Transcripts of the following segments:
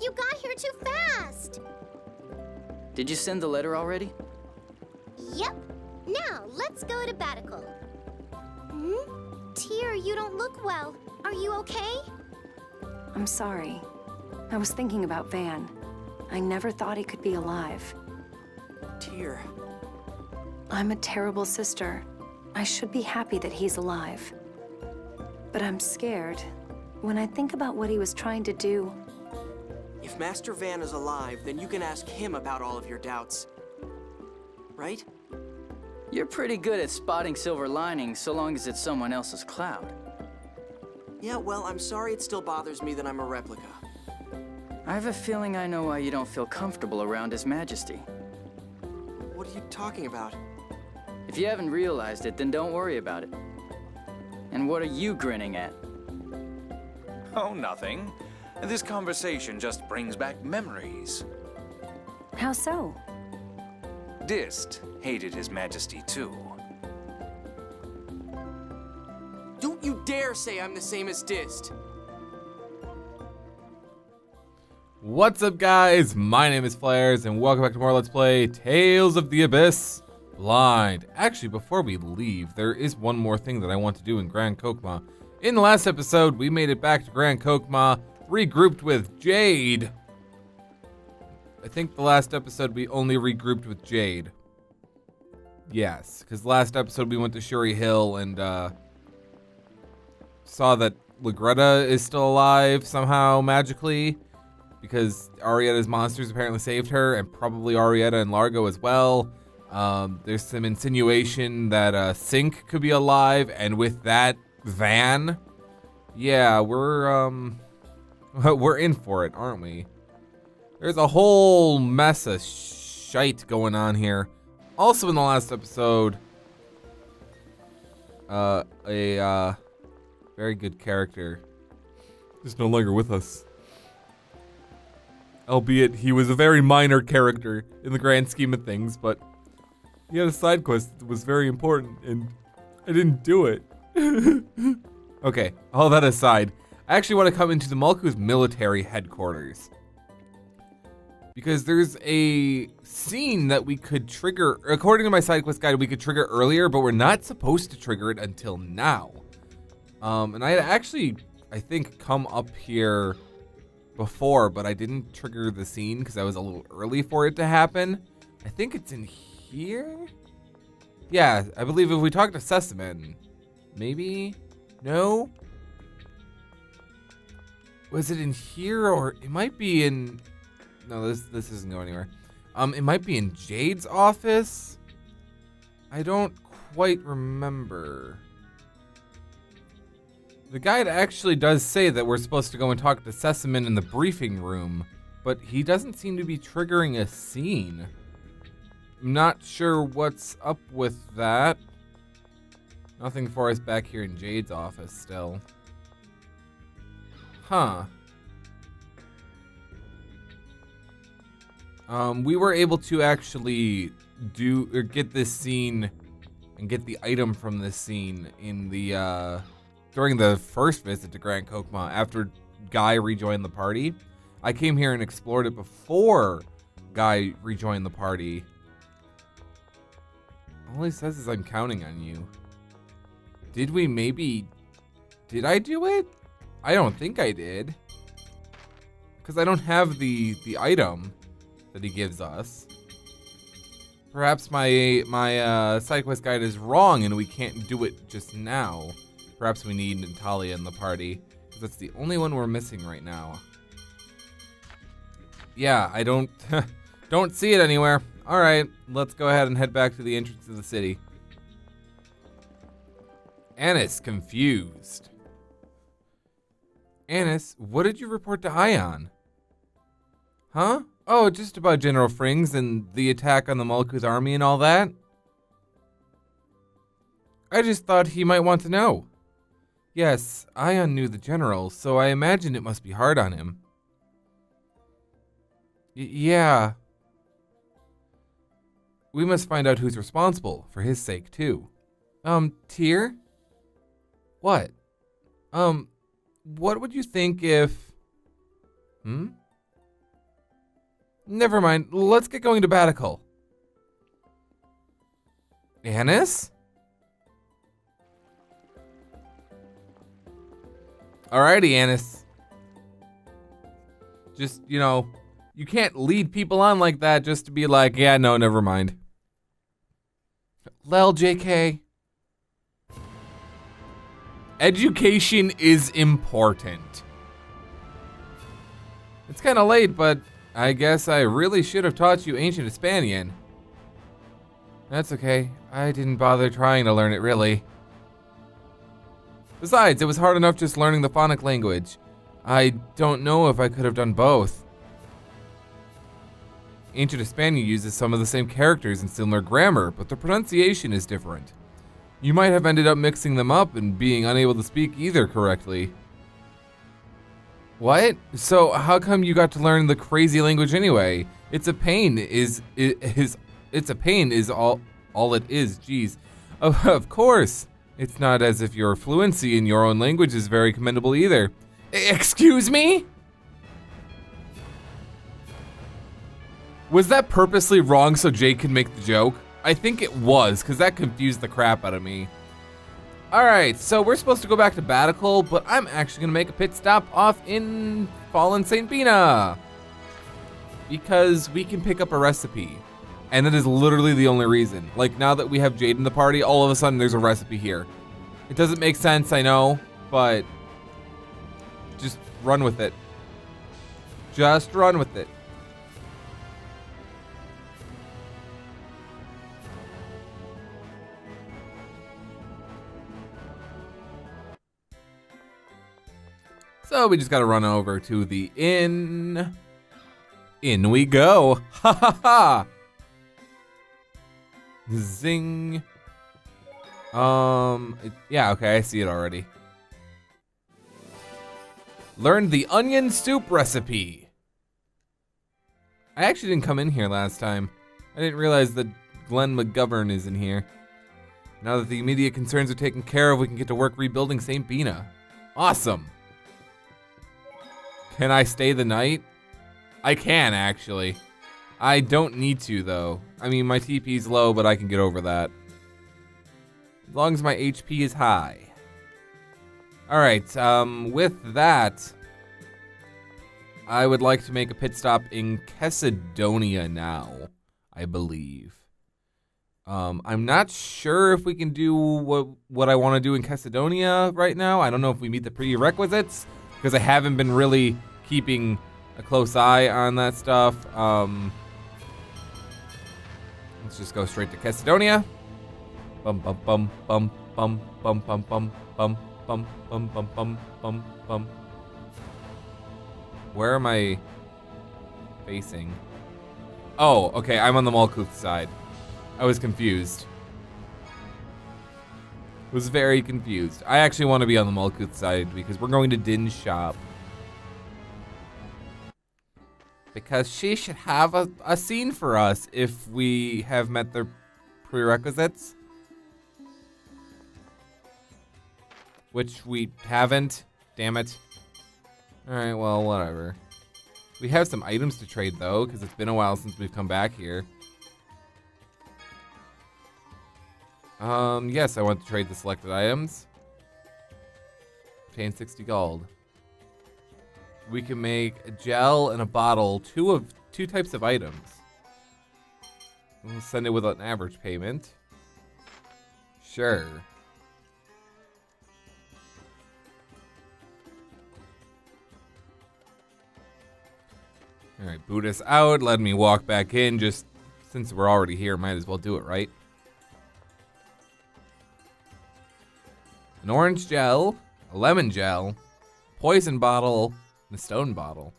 You got here too fast! Did you send the letter already? Yep. Now, let's go to Baticul. Tyr, you don't look well. Are you okay? I'm sorry. I was thinking about Van. I never thought he could be alive. Tyr. I'm a terrible sister. I should be happy that he's alive. But I'm scared. When I think about what he was trying to do... If Master Van is alive, then you can ask him about all of your doubts. Right? You're pretty good at spotting silver linings so long as it's someone else's cloud. Yeah, well, I'm sorry it still bothers me that I'm a replica. I have a feeling I know why you don't feel comfortable around His Majesty. What are you talking about? If you haven't realized it, then don't worry about it. And what are you grinning at? Oh, nothing. This conversation just brings back memories. How so? Dist hated His Majesty too. Don't you dare say I'm the same as Dist! What's up, guys? My name is Flarez, and welcome back to more Let's Play Tales of the Abyss Blind. Actually, before we leave, there is one more thing that I want to do in Grand Kokma. In the last episode, we made it back to Grand Kokma, regrouped with Jade. I think the last episode we only regrouped with Jade. Yes, because last episode we went to Shuri Hill and saw that Lagretta is still alive somehow magically, because Arietta's monsters apparently saved her, and probably Arietta and Largo as well. There's some insinuation that Sync could be alive, and with that, Van. Yeah, we're in for it, aren't we? There's a whole mess of shite going on here. Also in the last episode, a very good character is no longer with us. Albeit he was a very minor character in the grand scheme of things, but he had a side quest that was very important, and I didn't do it. Okay, all that aside, I actually want to come into the Malkuth military headquarters, because there's a scene that we could trigger, according to my side quest guide, we could trigger earlier, but we're not supposed to trigger it until now. And I had actually, I think, come up here before, but I didn't trigger the scene because I was a little early for it to happen. I think it's in here? Yeah, I believe if we talk to Sesamin, maybe? No? Was it in here, or it might be in... No, this isn't going anywhere. It might be in Jade's office? I don't quite remember. The guide actually does say that we're supposed to go and talk to Sesamin in the briefing room, but he doesn't seem to be triggering a scene. I'm not sure what's up with that. Nothing for us back here in Jade's office still. Huh. We were able to actually get this scene and get the item from this scene in the, during the first visit to Grand Kokma after Guy rejoined the party. I came here and explored it before Guy rejoined the party. All he says is I'm counting on you. Did I do it? I don't think I did. Because I don't have the item that he gives us. Perhaps my side quest guide is wrong and we can't do it just now. Perhaps we need Natalia in the party, because that's the only one we're missing right now. Yeah, I don't don't see it anywhere. All right, let's go ahead and head back to the entrance of the city. Annis, confused. Annis, what did you report to Ion? Huh? Oh, just about General Frings and the attack on the Malkuth army and all that? I just thought he might want to know. Yes, Ion knew the general, so I imagine it must be hard on him. Yeah. We must find out who's responsible, for his sake, too. Tyr? What? What would you think if... Never mind. Let's get going to Baticul. Annis? Alrighty, Annis. Just, you know, you can't lead people on like that just to be like, yeah, no, never mind. Lel, JK. Education is important. It's kind of late, but I guess I really should have taught you Ancient Hispanian. That's okay. I didn't bother trying to learn it, really. Besides, it was hard enough just learning the phonic language. I don't know if I could have done both. Ancient Hispanian uses some of the same characters and similar grammar, but the pronunciation is different. You might have ended up mixing them up and being unable to speak either correctly. What? So how come you got to learn the crazy language anyway? It's a pain is all it is, geez. Of course. It's not as if your fluency in your own language is very commendable either. Excuse me? Was that purposely wrong so Jake could make the joke? I think it was, because that confused the crap out of me. Alright, so we're supposed to go back to Baticul, but I'm actually going to make a pit stop off in Fallen St. Bina. Because we can pick up a recipe. And that is literally the only reason. Like, now that we have Jade in the party, all of a sudden there's a recipe here. It doesn't make sense, I know, but just run with it. Just run with it. So we just gotta run over to the inn. In we go. Ha ha ha. Zing. Yeah, okay, I see it already. Learned the onion soup recipe. I actually didn't come in here last time. I didn't realize that Glenn McGovern is in here. Now that the immediate concerns are taken care of, we can get to work rebuilding St. Bina. Awesome. Can I stay the night? I can, actually. I don't need to, though. I mean, my TP's low, but I can get over that. As long as my HP is high. Alright, with that, I would like to make a pit stop in Kessadonia now, I believe. I'm not sure if we can do what I want to do in Kessadonia right now. I don't know if we meet the prerequisites, because I haven't been really keeping a close eye on that stuff. Let's just go straight to Kessadonia. Bum bum bum bum bum bum bum bum bum bum bum bum bum bum bum. Where am I facing? Oh, okay, I'm on the Malkuth side. I was confused. Was very confused. I actually want to be on the Malkuth side because we're going to Din's shop. Because she should have a scene for us if we have met the prerequisites. Which we haven't. Damn it. Alright, well, whatever. We have some items to trade, though, because it's been a while since we've come back here. Yes, I want to trade the selected items. Obtain 60 gold. We can make a gel and a bottle, two types of items. We'll send it with an average payment. Sure. Alright, boot us out, let me walk back in, just since we're already here, might as well do it, right? An orange gel, a lemon gel, poison bottle, and a stone bottle.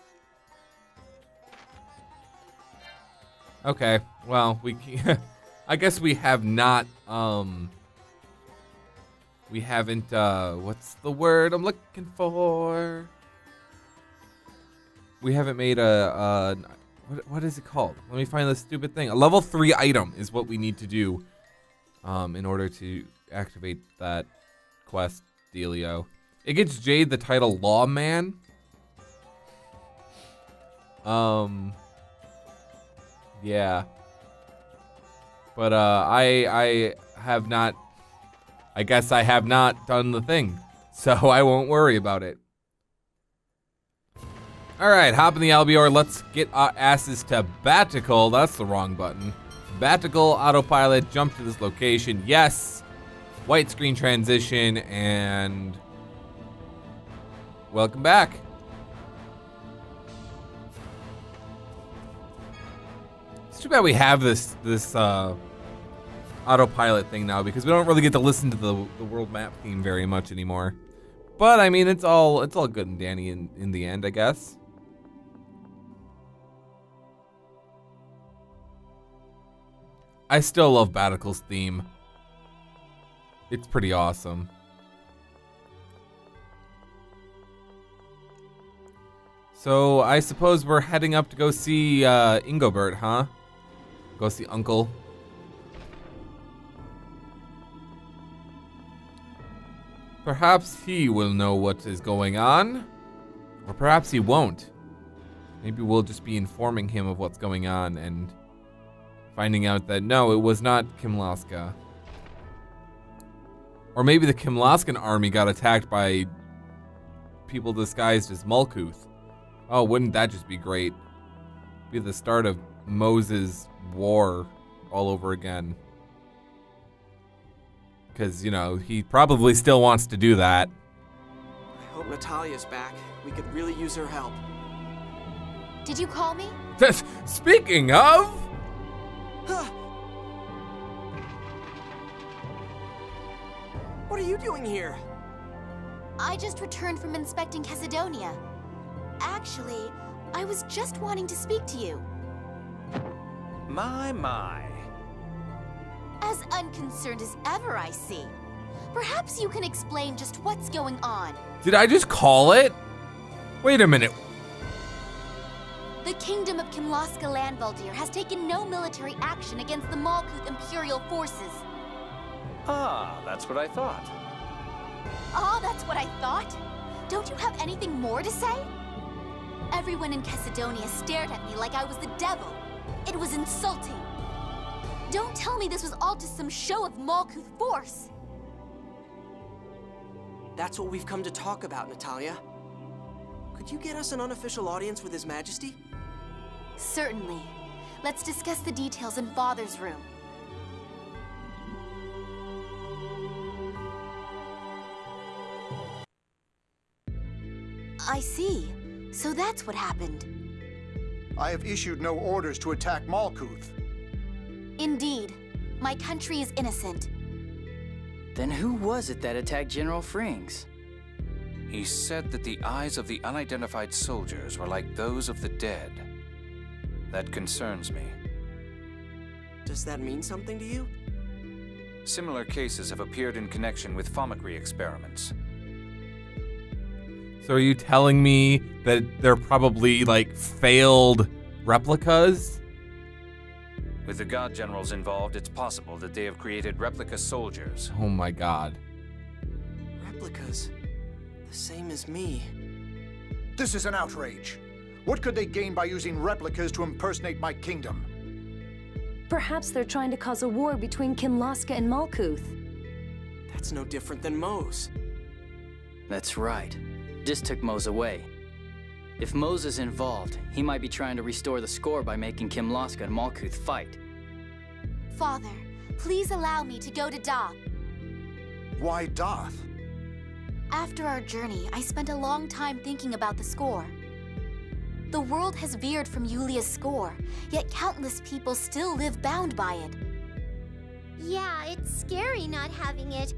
Okay, well, I guess we have not, we haven't, what's the word I'm looking for? We haven't made what is it called? Let me find this stupid thing. A level 3 item is what we need to do, in order to activate that quest dealio. It gets Jade the title Lawman. Yeah. But I have not. I guess I have not done the thing, so I won't worry about it. All right, hop in the Albior. Let's get our asses to Baticul. That's the wrong button. Baticul autopilot. Jump to this location. Yes. White screen transition and welcome back. It's too bad we have this autopilot thing now because we don't really get to listen to the world map theme very much anymore. But I mean, it's all good and dandy in the end, I guess. I still love Baticul's theme. It's pretty awesome. So I suppose we're heading up to go see Ingobert, huh? Go see Uncle. Perhaps he will know what is going on. Or perhaps he won't. Maybe we'll just be informing him of what's going on and finding out that no, it was not Kimlaska. Or maybe the Kimlaskan army got attacked by people disguised as Malkuth. Oh, wouldn't that just be great? Be the start of Moses' war all over again. Because, you know, he probably still wants to do that. I hope Natalia's back. We could really use her help. Did you call me? Speaking of... What are you doing here? I just returned from inspecting Chesidonia. Actually, I was just wanting to speak to you. My. As unconcerned as ever, I see. Perhaps you can explain just what's going on. Did I just call it? Wait a minute. The Kingdom of Kimlaska Landvaldir has taken no military action against the Malkuth Imperial forces. Ah, that's what I thought. Oh, that's what I thought? Don't you have anything more to say? Everyone in Chesidonia stared at me like I was the devil. It was insulting. Don't tell me this was all just some show of Malkuth force. That's what we've come to talk about, Natalia. Could you get us an unofficial audience with His Majesty? Certainly. Let's discuss the details in Father's room. I see. So that's what happened. I have issued no orders to attack Malkuth. Indeed. My country is innocent. Then who was it that attacked General Frings? He said that the eyes of the unidentified soldiers were like those of the dead. That concerns me. Does that mean something to you? Similar cases have appeared in connection with Fomicry experiments. So are you telling me that they're probably like failed replicas? With the God Generals involved, it's possible that they have created replica soldiers. Oh my god. Replicas. The same as me. This is an outrage. What could they gain by using replicas to impersonate my kingdom? Perhaps they're trying to cause a war between Kimlaska and Malkuth. That's no different than Mo's. That's right. Dis took Mose away. If Mose is involved, he might be trying to restore the score by making Kimlaska and Malkuth fight. Father, please allow me to go to Daath. Why Daath? After our journey, I spent a long time thinking about the score. The world has veered from Yulia's score, yet countless people still live bound by it. Yeah, it's scary not having it.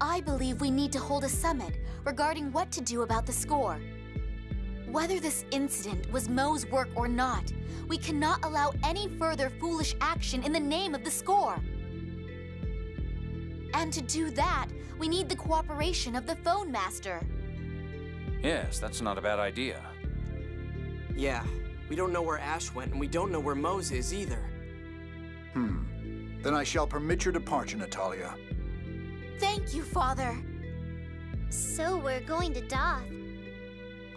I believe we need to hold a summit regarding what to do about the score. Whether this incident was Mo's work or not, we cannot allow any further foolish action in the name of the score. And to do that, we need the cooperation of the Phone Master. Yes, that's not a bad idea. Yeah, we don't know where Ash went, and we don't know where Mose is either. Then I shall permit your departure, Natalia. Thank you, Father. So we're going to Daath.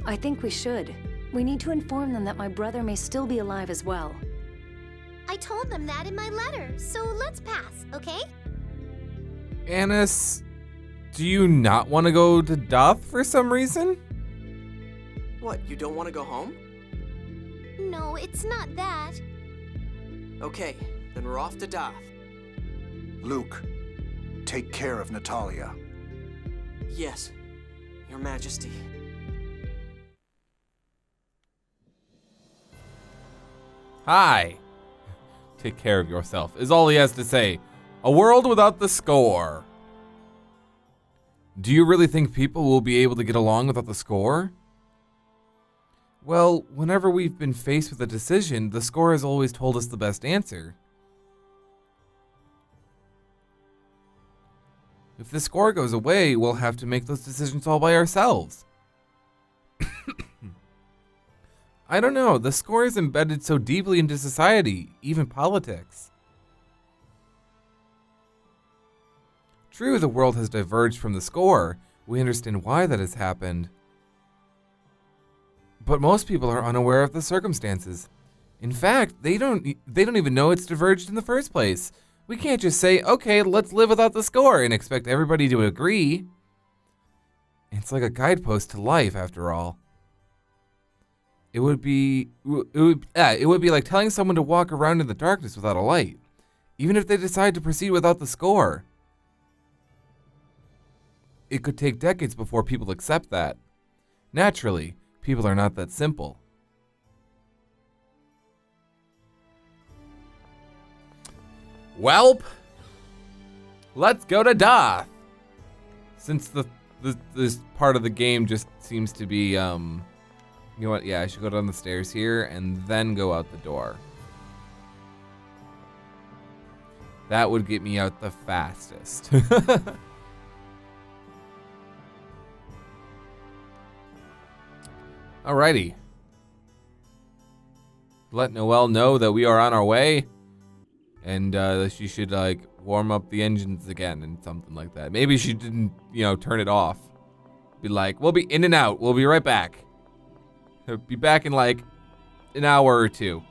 I think we should. We need to inform them that my brother may still be alive as well. I told them that in my letter, so let's pass, okay? Annis, do you not want to go to Daath for some reason? What, you don't want to go home? No, it's not that. Okay, then we're off to Daath. Luke, take care of Natalia. Yes, Your Majesty. Hi. Take care of yourself, is all he has to say. A world without the score. Do you really think people will be able to get along without the score? Well, whenever we've been faced with a decision, the score has always told us the best answer. If the score goes away, we'll have to make those decisions all by ourselves. I don't know, the score is embedded so deeply into society, even politics. True, the world has diverged from the score. We understand why that has happened. But most people are unaware of the circumstances. In fact, they don't even know it's diverged in the first place. We can't just say, okay, let's live without the score and expect everybody to agree. It's like a guidepost to life, after all. It would be like telling someone to walk around in the darkness without a light, even if they decide to proceed without the score. It could take decades before people accept that. Naturally, people are not that simple. Welp, let's go to Daath. Since this part of the game just seems to be, you know what, yeah, I should go down the stairs here and then go out the door. That would get me out the fastest. Alrighty. Let Noelle know that we are on our way. And she should, like, warm up the engines again and something like that. Maybe she didn't, you know, turn it off. Be like, we'll be in and out. We'll be right back. We'll be back in, like, an hour or two.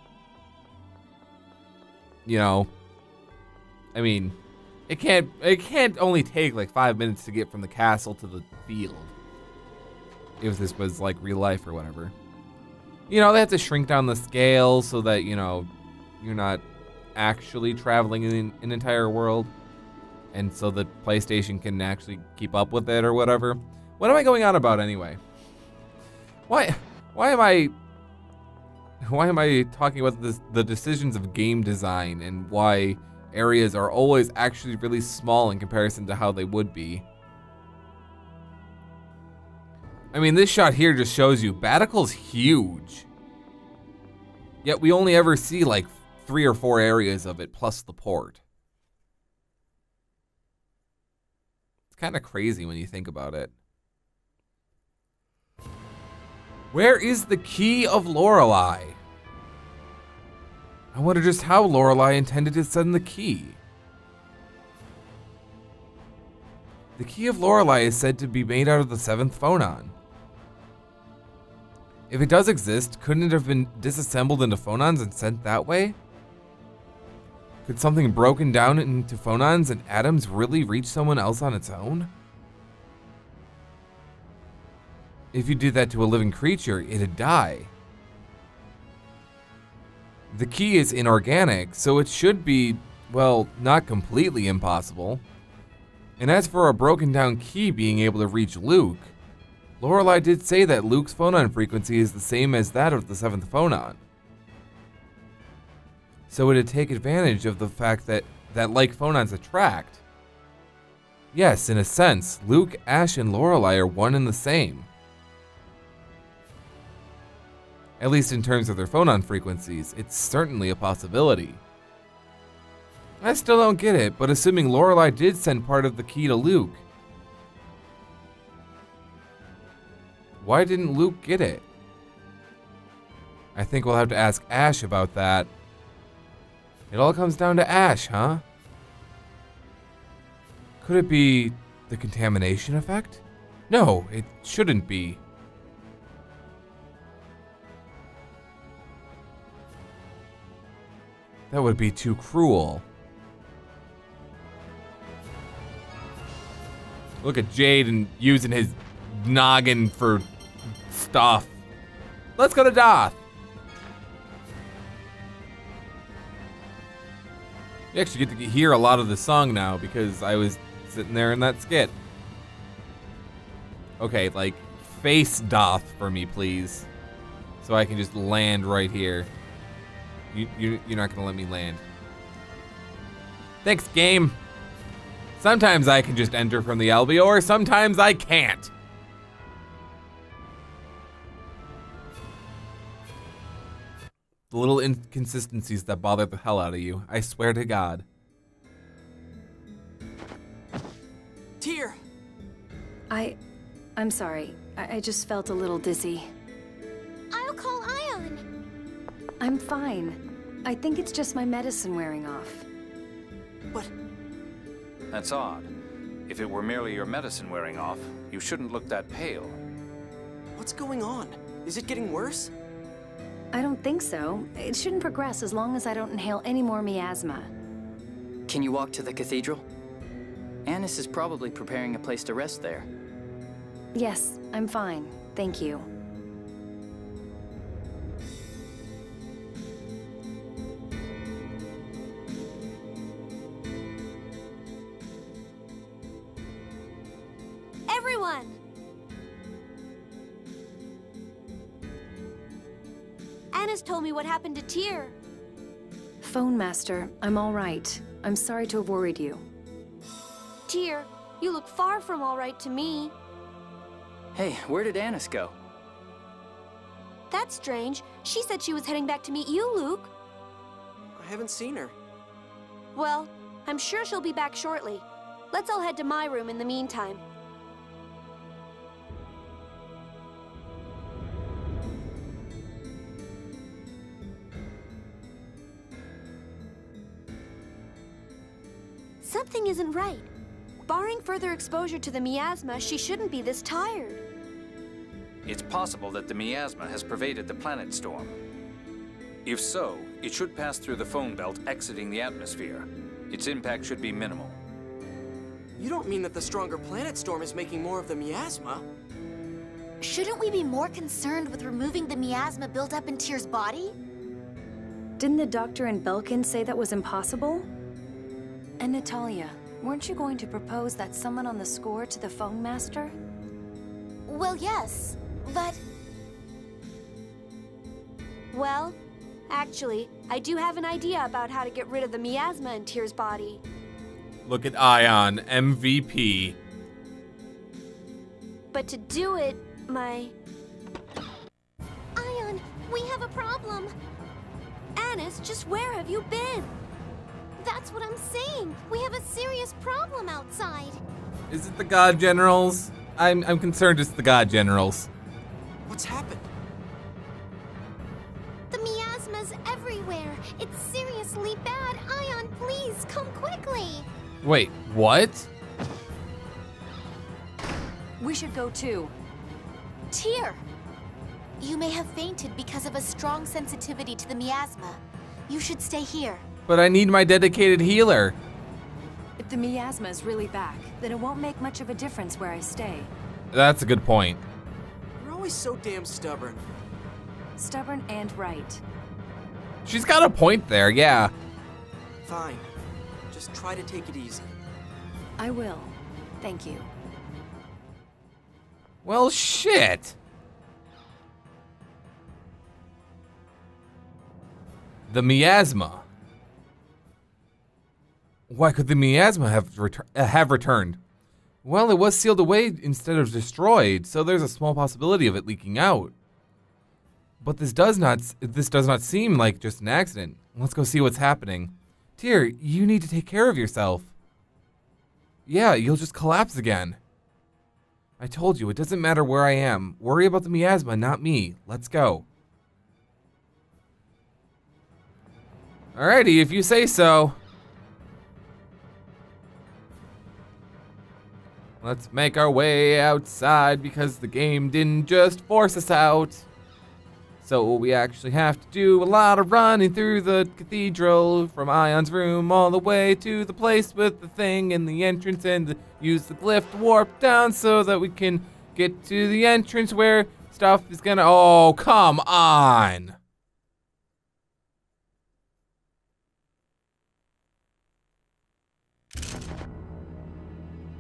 You know. I mean, it can't only take, like, 5 minutes to get from the castle to the field. If this was, like, real life or whatever. You know, they have to shrink down the scale so that, you know, you're not actually traveling in an entire world, and so the PlayStation can actually keep up with it or whatever. What am I going on about anyway? Why am I talking about the decisions of game design and why areas are always actually really small in comparison to how they would be? I mean, this shot here just shows you Baticul's huge, yet we only ever see like 3 or 4 areas of it, plus the port. It's kind of crazy when you think about it. Where is the key of Lorelei? I wonder just how Lorelei intended to send the key. The key of Lorelei is said to be made out of the 7th phonon. If it does exist, couldn't it have been disassembled into phonons and sent that way? Could something broken down into phonons and atoms really reach someone else on its own? If you did that to a living creature, it'd die. The key is inorganic, so it should be, well, not completely impossible. And as for a broken down key being able to reach Luke, Lorelei did say that Luke's phonon frequency is the same as that of the 7th phonon. So it'd take advantage of the fact that like phonons attract. Yes, in a sense, Luke, Ash, and Lorelei are one and the same. At least in terms of their phonon frequencies, it's certainly a possibility. I still don't get it, but assuming Lorelei did send part of the key to Luke, why didn't Luke get it? I think we'll have to ask Ash about that. It all comes down to Ash, huh? Could it be the contamination effect? No, it shouldn't be. That would be too cruel. Look at Jaden using his noggin for stuff. Let's go to Daath. You actually get to hear a lot of the song now because I was sitting there in that skit. Okay, like, face Daath for me, please. So I can just land right here. You're not gonna let me land. Thanks, game. Sometimes I can just enter from the alveolar, sometimes I can't. The little inconsistencies that bother the hell out of you, I swear to God. Tyr! I'm sorry. I just felt a little dizzy. I'll call Ion. I'm fine. I think it's just my medicine wearing off. But... That's odd. If it were merely your medicine wearing off, you shouldn't look that pale. what's going on? Is it getting worse? I don't think so. It shouldn't progress as long as I don't inhale any more miasma. Can you walk to the cathedral? Annis is probably preparing a place to rest there. Yes, I'm fine. Thank you. Everyone! Anna's told me what happened to Tyr. Phone Master, I'm all right. I'm sorry to have worried you. Tyr, you look far from all right to me. Hey, where did Annis go? That's strange. She said she was heading back to meet you, Luke. I haven't seen her. Well, I'm sure she'll be back shortly. Let's all head to my room in the meantime. Something isn't right. Barring further exposure to the miasma, she shouldn't be this tired. It's possible that the miasma has pervaded the planet storm. If so, it should pass through the phone belt exiting the atmosphere. Its impact should be minimal. You don't mean that the stronger planet storm is making more of the miasma? Shouldn't we be more concerned with removing the miasma built up in Tyr's body? Didn't the doctor and Belkin say that was impossible? And Natalia, weren't you going to propose that summon on the score to the phone master? Well, yes, but... Well, actually, I do have an idea about how to get rid of the miasma in Tyr's body. Look at Ion, MVP. But to do it, Ion, we have a problem. Annis, just where have you been? That's what I'm saying. We have a serious problem outside. Is it the God Generals? I'm concerned it's the God Generals. What's happened? The miasma's everywhere. It's seriously bad. Ion, please, come quickly. Wait, what? We should go too. Tyr! You may have fainted because of a strong sensitivity to the miasma. You should stay here. But I need my dedicated healer. If the miasma is really back, then it won't make much of a difference where I stay. That's a good point. You're always so damn stubborn. Stubborn and right. She's got a point there, yeah. Fine. Just try to take it easy. I will. Thank you. Well, shit. The miasma. Why could the miasma have returned? Well, it was sealed away instead of destroyed, so there's a small possibility of it leaking out. But this does not seem like just an accident. Let's go see what's happening. Tyr, you need to take care of yourself. Yeah, you'll just collapse again. I told you, it doesn't matter where I am. Worry about the miasma, not me. Let's go. Alrighty, if you say so. Let's make our way outside because the game didn't just force us out. So we actually have to do a lot of running through the cathedral from Ion's room all the way to the place with the thing in the entrance and use the glyph to warp down so that we can get to the entrance where stuff is gonna. Oh, come on.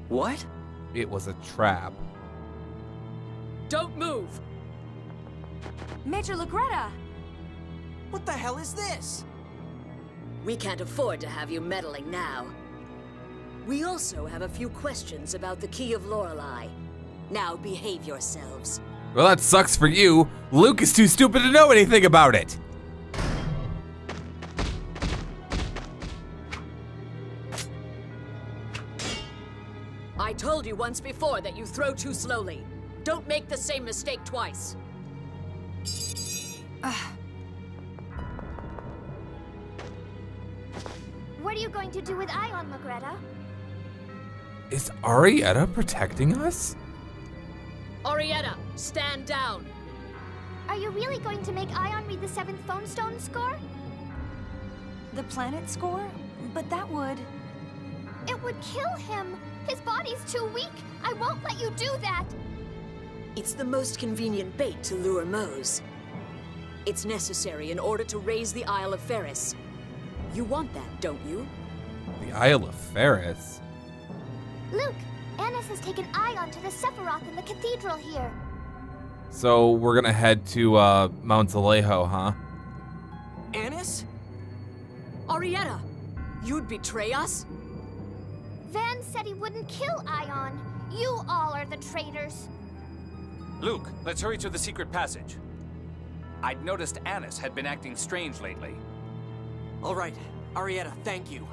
What? It was a trap. Don't move! Major Legretta! What the hell is this? We can't afford to have you meddling now. We also have a few questions about the Key of Lorelei. Now behave yourselves. Well, that sucks for you. Luke is too stupid to know anything about it. I told you once before that you throw too slowly. Don't make the same mistake twice. What are you going to do with Ion, Legretta? Is Arietta protecting us? Arietta, stand down. Are you really going to make Ion read the 7th phone stone score? The planet score? But that would... It would kill him! His body's too weak! I won't let you do that! It's the most convenient bait to lure Mose. It's necessary in order to raise the Isle of Ferris. You want that, don't you? The Isle of Ferris? Luke, Annis has taken Ion to the Sephiroth in the cathedral here. So we're gonna head to Mount Zalejo, huh? Annis? Arietta, you'd betray us? Van said he wouldn't kill Ion. You all are the traitors. Luke, let's hurry to the secret passage. I'd noticed Annis had been acting strange lately. All right, Arietta, thank you.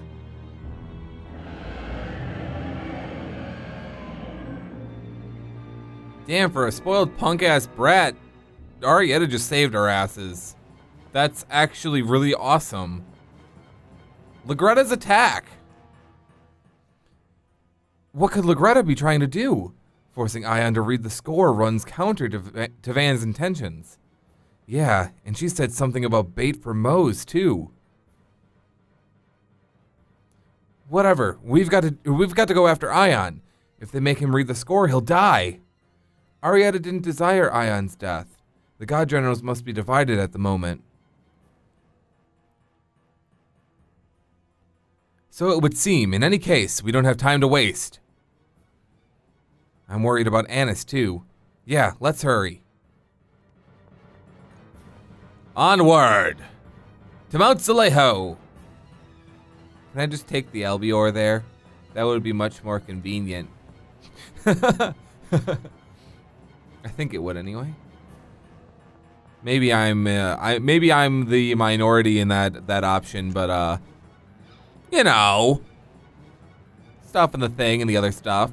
Damn, for a spoiled punk-ass brat, Arietta just saved our asses. That's actually really awesome. Legretta's attack. What could Legretta be trying to do? Forcing Ion to read the score runs counter to Van's intentions. Yeah, and she said something about bait for Mose, too. Whatever, we've got to go after Ion. If they make him read the score, he'll die. Arietta didn't desire Ion's death. The God Generals must be divided at the moment. So it would seem. In any case, we don't have time to waste. I'm worried about Annis, too. Yeah, let's hurry. Onward! To Mount Zalejo! Can I just take the Albior there? That would be much more convenient. I think it would anyway. Maybe I'm the minority in that option, but you know, stuff and the thing and the other stuff.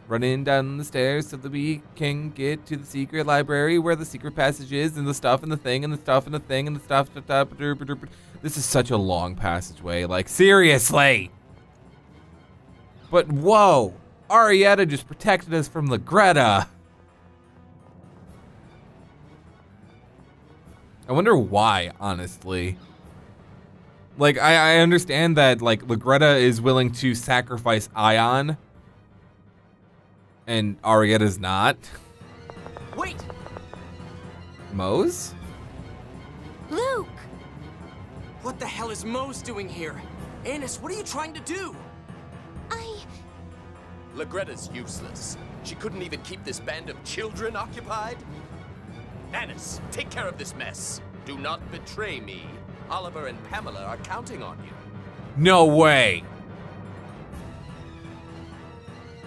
Running down the stairs so that we can get to the secret library where the secret passage is, and the stuff and the thing and the stuff and the thing and the stuff. This is such a long passageway, like seriously. But whoa, Arietta just protected us from Legretta. I wonder why, honestly. Like, I understand that, like, Legretta is willing to sacrifice Ion, and Arietta's not. Wait! Mose? Luke! What the hell is Mose doing here? Annis, what are you trying to do? Legretta's useless. She couldn't even keep this band of children occupied. Annis, take care of this mess. Do not betray me. Oliver and Pamela are counting on you. No way!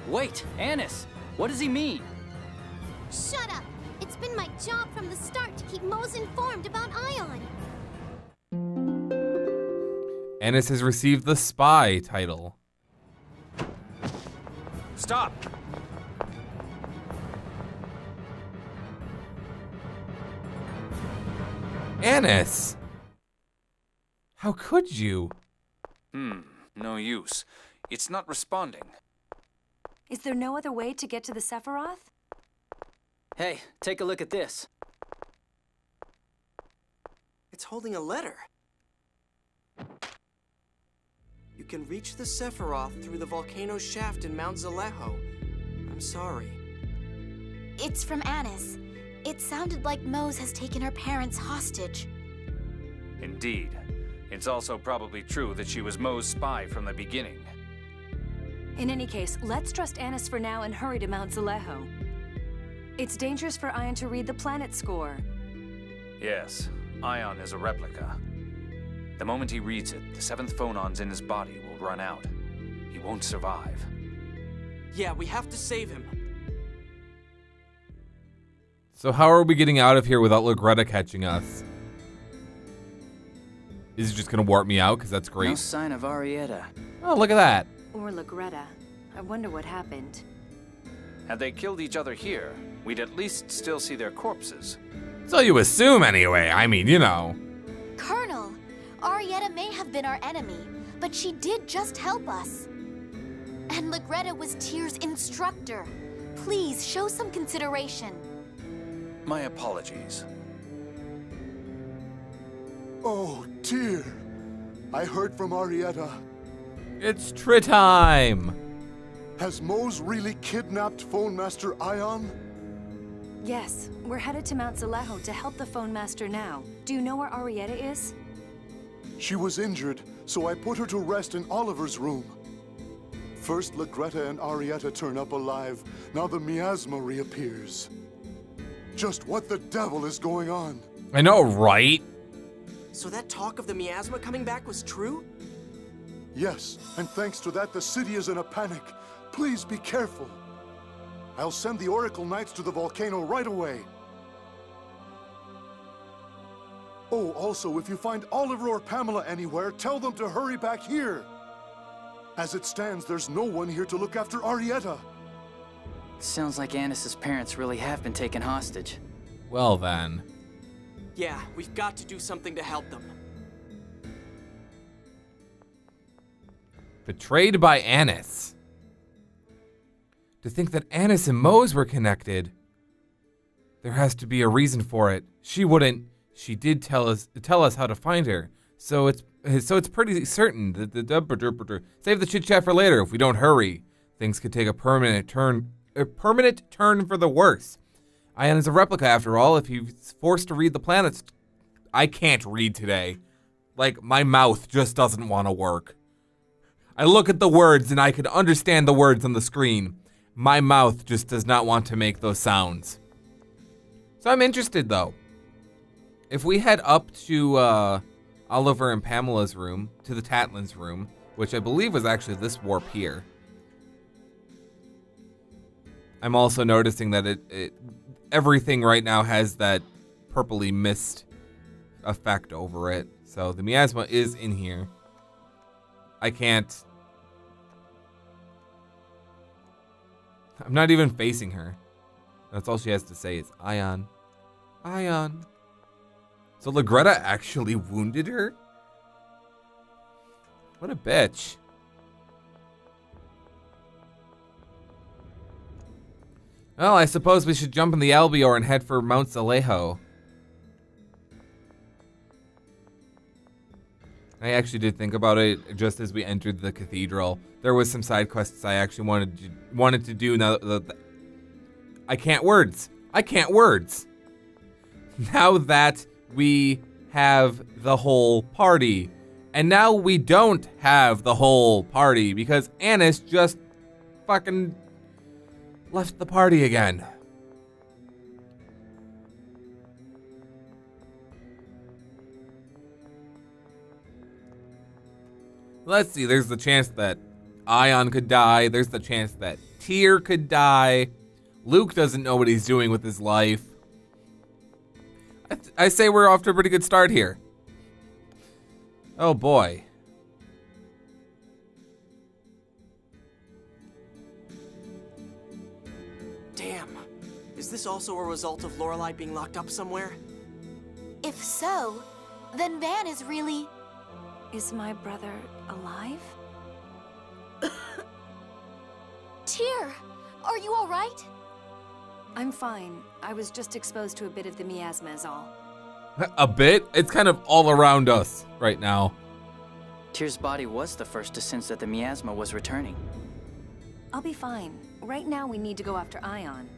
Wait, Annis, what does he mean? Shut up! It's been my job from the start to keep Mose informed about Ion. Annis has received the Spy title. Stop! Annis! How could you? No use. It's not responding. Is there no other way to get to the Sephiroth? Hey, take a look at this. It's holding a letter. You can reach the Sephiroth through the volcano shaft in Mount Zalejo. I'm sorry. It's from Anis. It sounded like Mose has taken her parents hostage. Indeed. It's also probably true that she was Moe's spy from the beginning. In any case, let's trust Anis for now and hurry to Mount Zalejo. It's dangerous for Ion to read the planet score. Yes, Ion is a replica. The moment he reads it, the 7th phonons in his body will run out. He won't survive. Yeah, we have to save him. So how are we getting out of here without Legretta catching us? Is he just gonna warp me out? Because that's great. No sign of Arietta. Oh, look at that. Or Legretta. I wonder what happened. Had they killed each other here, we'd at least still see their corpses. So you assume anyway. I mean, you know. Colonel, Arietta may have been our enemy, but she did just help us. And Legretta was Tyr's instructor. Please, show some consideration. My apologies. Oh, dear. I heard from Arietta. It's Tri time. Has Mose really kidnapped Phone Master Ion? Yes, we're headed to Mount Zalejo to help the Phone Master now. Do you know where Arietta is? She was injured, so I put her to rest in Oliver's room. First Legretta and Arietta turn up alive. Now the miasma reappears. Just what the devil is going on? I know, right? So that talk of the miasma coming back was true? Yes, and thanks to that, the city is in a panic. Please be careful. I'll send the Oracle Knights to the volcano right away. Oh, also, if you find Oliver or Pamela anywhere, tell them to hurry back here. As it stands, there's no one here to look after Arietta. Sounds like Anis's parents really have been taken hostage. Well then. Yeah, we've got to do something to help them. Betrayed by Anis. To think that Anis and Mose were connected. There has to be a reason for it. She did tell us how to find her. So it's pretty certain that the save the chit chat for later. If we don't hurry, things could take a permanent turn for the worse. Ion is a replica after all. If he's forced to read the planets, I can't read today. Like, my mouth just doesn't want to work. I look at the words and I can understand the words on the screen. My mouth just does not want to make those sounds. So I'm interested though. If we head up to Oliver and Pamela's room, to the Tatlin's room, which I believe was actually this warp here. I'm also noticing that everything right now has that purpley mist effect over it. So the miasma is in here. I can't. I'm not even facing her. That's all she has to say is Ion. Ion. So Legretta actually wounded her? What a bitch. Well, I suppose we should jump in the Albior and head for Mount Zalejo. I actually did think about it just as we entered the cathedral. There was some side quests I actually wanted to do now that I can't words. Now that we have the whole party. And now we don't have the whole party because Anis just fucking left the party again. Let's see, there's the chance that Ion could die. There's the chance that Tyr could die. Luke doesn't know what he's doing with his life. I say we're off to a pretty good start here. Oh boy. Damn. Is this also a result of Lorelei being locked up somewhere? If so, then Van is really... Is my brother alive? Tyr, are you all right? I'm fine. I was just exposed to a bit of the miasma is all. A bit? It's kind of all around us right now. Tyr's body was the first to sense that the miasma was returning. I'll be fine. Right now we need to go after Ion.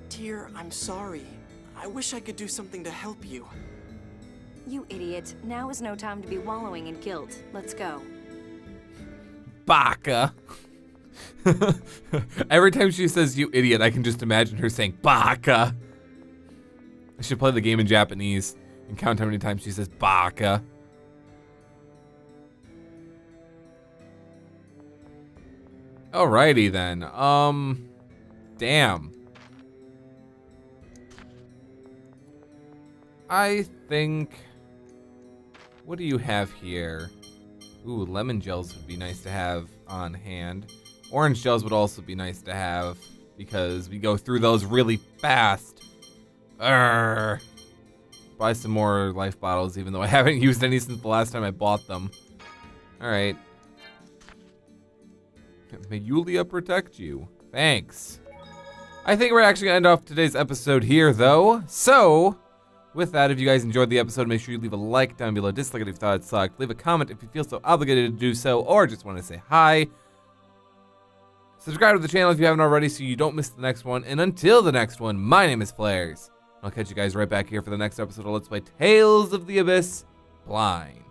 Tyr, I'm sorry. I wish I could do something to help you. You idiot. Now is no time to be wallowing in guilt. Let's go. Baka. Every time she says you idiot, I can just imagine her saying Baka. I should play the game in Japanese and count how many times she says Baka. Alrighty then. Damn. I think... What do you have here? Ooh, lemon gels would be nice to have on hand. Orange gels would also be nice to have because we go through those really fast. Buy some more life bottles even though I haven't used any since the last time I bought them. Alright. May Yulia protect you. Thanks. I think we're actually going to end off today's episode here though. So... with that, if you guys enjoyed the episode, make sure you leave a like down below, dislike it if you thought it sucked, leave a comment if you feel so obligated to do so, or just want to say hi. Subscribe to the channel if you haven't already so you don't miss the next one, and until the next one, my name is FlamingFlarez. I'll catch you guys right back here for the next episode of Let's Play Tales of the Abyss Blind.